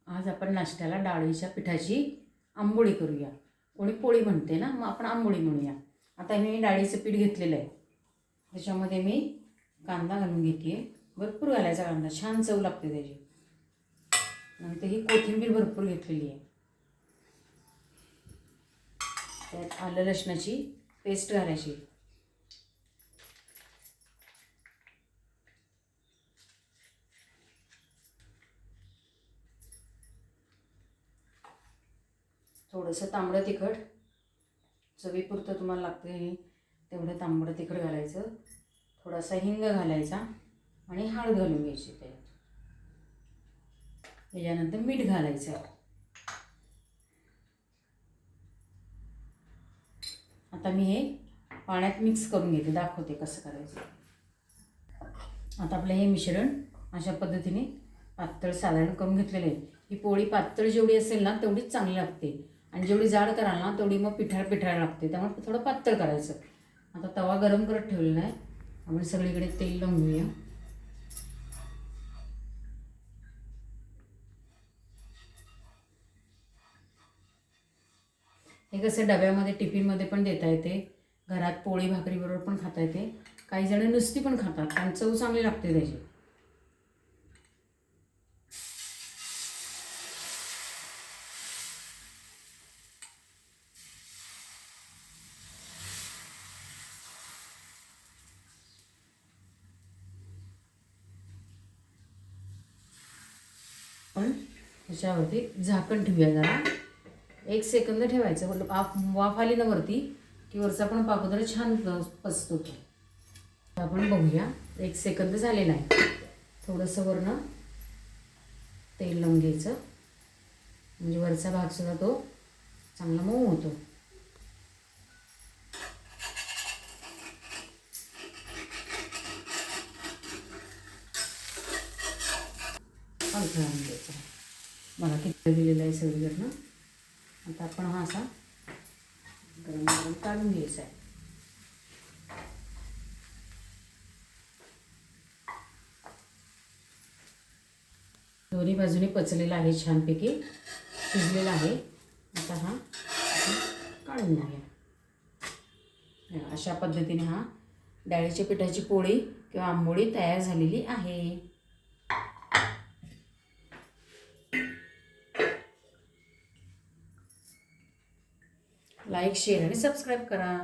आज आपण नाश्त्याला डाळीच्या पिठाची आंबोळी करूया. कोणी पोळी म्हणते ना, मग आपण आंबोळी म्हणूया. आता मी डाळीचं पीठ घेतलेलं आहे. त्याच्यामध्ये मी कांदा घालून घेते आहे. भरपूर घालायचा कांदा, छान चव लागते त्याची. नंतर ही कोथिंबीर भरपूर घेतलेली आहे. त्यात आलं लसणाची पेस्ट घालायची. थोडंसं तांबडं तिखट, चवीपुरतं तुम्हाला लागते तेवढं तांबडं तिखट घालायचं. थोडासा हिंग घालायचा आणि हळद घालून घ्यायची त्याच्यात. त्याच्यानंतर मीठ घालायचं. आता मी हे पाण्यात मिक्स करून घेते, दाखवते कसं करायचं. आता आपलं हे मिश्रण अशा पद्धतीने पातळ साधारण करून घेतलेलं आहे. ही पोळी पातळ जेवढी असेल ना तेवढीच चांगली लागते, आणि जेवढी जाड कराल ना तेवढी मग पिठाळ लागते. त्यामुळे थोडं पातळ करायचं. आता तवा गरम करत ठेवलेला आहे. आपण सगळीकडे तेल लावून घेऊया. हे कसं डब्यामध्ये टिफिनमध्ये पण देता येते, घरात पोळी भाकरीबरोबर पण खाता येते. काही जण नुसती पण खातात आणि चव चांगली लागते त्याची. पण त्याच्यावरती झाकण ठेवूया. जरा 1 सेकंद ठेवायचं. मतलब वाफ आली ना वरती की वरचा पण पाकोदर छान पचतो. आपण बघूया, 1 सेकंद झालेला आहे. थोडंसं वरनं तेल लावून घ्यायचं, म्हणजे वरचा भागसुद्धा तो चांगला मऊ होतो. हलकं घ्यायचं. मला किती दिलेलं आहे सगळीकडनं. आता आपण हा असा गरम गरम काढून घ्यायचा आहे. दोन्ही बाजूने पचलेला आहे, छानपैकी शिजलेला आहे. आता हा काढून घेऊया. अशा पद्धतीने हा डाळीच्या पिठाची पोळी किंवा आंबोळी तयार झालेली आहे. लाईक, शेअर आणि सबस्क्राईब करा.